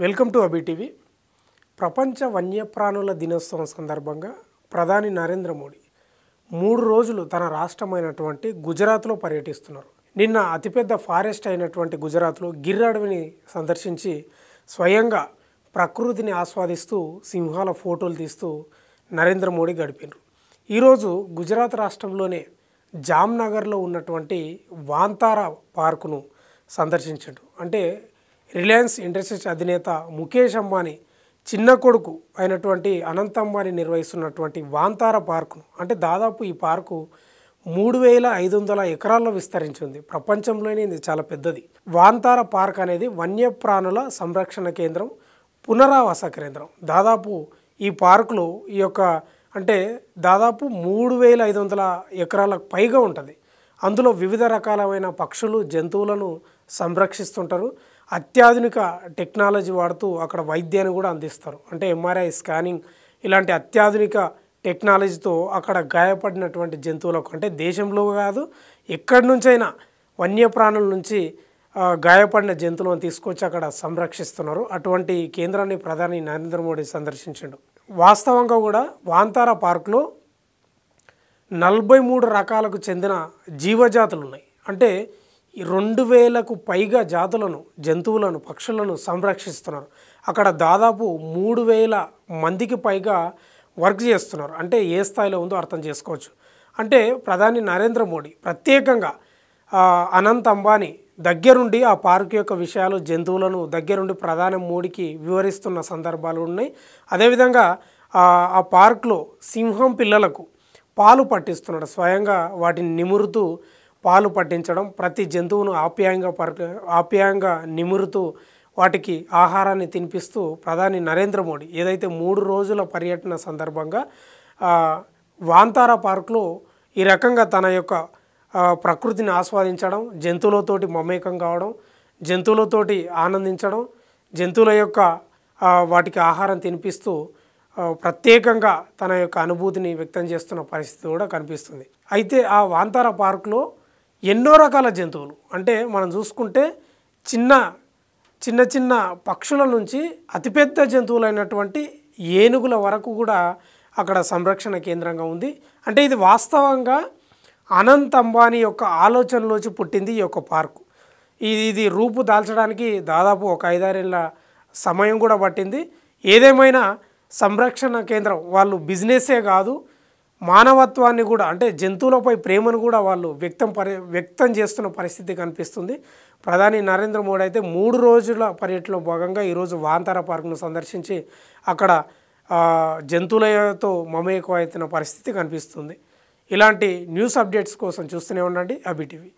Welcome to అబీ TV. ప్రపంచ వన్యప్రాణుల దినోత్సవం సందర్భంగా ప్రధాని నరేంద్ర మోడీ 3 రోజులు తన రాష్ట్రమైనటువంటి గుజరాత్లో పర్యటిస్తున్నారు. నిన్న అతిపెద్ద ఫారెస్ట్ అయినటువంటి గుజరాత్లో గిర్ అడవిని సందర్శించి స్వయంగా ప్రకృతిని ఆస్వాదిస్తూ సింహాల ఫోటోలు తీస్తూ నరేంద్ర మోడీ గడిపారు. ఈరోజు గుజరాత్ రాష్ట్రంలోనే జామ్నగర్లో ఉన్నటువంటి వాంతారా పార్కును సందర్శించాడు. అంటే రిలయన్స్ ఇండస్ట్రీస్ అధినేత ముఖేష్ అంబానీ చిన్న కొడుకు అయినటువంటి అనంత్ అంబానీ నిర్వహిస్తున్నటువంటి వాంతారా పార్కును, అంటే దాదాపు ఈ పార్కు 3500 ఎకరాల్లో విస్తరించింది. ప్రపంచంలోనే ఇది చాలా పెద్దది. వాంతారా పార్క్ అనేది వన్యప్రాణుల సంరక్షణ కేంద్రం, పునరావాస కేంద్రం. దాదాపు ఈ పార్కులో అంటే దాదాపు 3500 ఎకరాలకు పైగా ఉంటుంది. అందులో వివిధ రకాలైన పక్షులు, జంతువులను సంరక్షిస్తుంటారు. అత్యాధునిక టెక్నాలజీ వాడుతూ అక్కడ వైద్యాన్ని కూడా అందిస్తారు. అంటే ఎంఆర్ఐ స్కానింగ్ ఇలాంటి అత్యాధునిక టెక్నాలజీతో అక్కడ గాయపడినటువంటి జంతువులకు, అంటే దేశంలో కాదు ఎక్కడి నుంచైనా వన్యప్రాణుల నుంచి గాయపడిన జంతువులను తీసుకొచ్చి అక్కడ సంరక్షిస్తున్నారు. అటువంటి కేంద్రాన్ని ప్రధాని నరేంద్ర మోడీ సందర్శించాడు. వాస్తవంగా కూడా వాంతారా పార్కులో 43 రకాలకు చెందిన జీవజాతులు ఉన్నాయి. అంటే 2000కు పైగా జాతులను, జంతువులను, పక్షులను సంరక్షిస్తున్నారు. అక్కడ దాదాపు 3000 మందికి పైగా వర్క్ చేస్తున్నారు. అంటే ఏ స్థాయిలో ఉందో అర్థం చేసుకోవచ్చు. అంటే ప్రధాని నరేంద్ర మోడీ ప్రత్యేకంగా అనంత్ అంబానీ దగ్గరుండి ఆ పార్క్ యొక్క విషయాలు, జంతువులను దగ్గరుండి ప్రధాని మోడీకి వివరిస్తున్న సందర్భాలు ఉన్నాయి. అదేవిధంగా ఆ పార్క్లో సింహం పిల్లలకు పాలు పట్టిస్తున్నాడు. స్వయంగా వాటిని నిమురుతూ పాలు పట్టించడం, ప్రతి జంతువును ఆప్యాయంగా నిమురుతూ వాటికి ఆహారాన్ని తినిపిస్తూ ప్రధాని నరేంద్ర మోడీ ఏదైతే 3 రోజుల పర్యటన సందర్భంగా వాంతారా పార్కులో ఈ రకంగా తన యొక్క ప్రకృతిని ఆస్వాదించడం, జంతువులతోటి మమేకం కావడం, జంతువులతోటి ఆనందించడం, జంతువుల యొక్క వాటికి ఆహారం తినిపిస్తూ ప్రత్యేకంగా తన యొక్క అనుభూతిని వ్యక్తం చేస్తున్న పరిస్థితి కూడా కనిపిస్తుంది. అయితే ఆ వాంతారా పార్కులో ఎన్నో రకాల జంతువులు, అంటే మనం చూసుకుంటే చిన్న చిన్న పక్షుల నుంచి అతిపెద్ద జంతువులైనటువంటి ఏనుగుల వరకు కూడా అక్కడ సంరక్షణ కేంద్రంగా ఉంది. అంటే ఇది వాస్తవంగా అనంత్ అంబానీ యొక్క ఆలోచనలోంచి పుట్టింది ఈ యొక్క పార్కు. ఇది రూపు దాల్చడానికి దాదాపు ఒక 5-6 ఏళ్ళ సమయం కూడా పట్టింది. ఏదేమైనా సంరక్షణ కేంద్రం వాళ్ళు బిజినెస్సే కాదు, మానవత్వాన్ని కూడా, అంటే జంతువులపై ప్రేమను కూడా వాళ్ళు వ్యక్తం చేస్తున్న పరిస్థితి కనిపిస్తుంది. ప్రధాని నరేంద్ర మోడీ అయితే 3 రోజుల పర్యటనలో భాగంగా ఈరోజు వాంతారా పార్కును సందర్శించి అక్కడ జంతువులతో మమేకం అవుతున్న పరిస్థితి కనిపిస్తుంది. ఇలాంటి న్యూస్ అప్డేట్స్ కోసం చూస్తూనే ఉండండి అబీ టీవీ.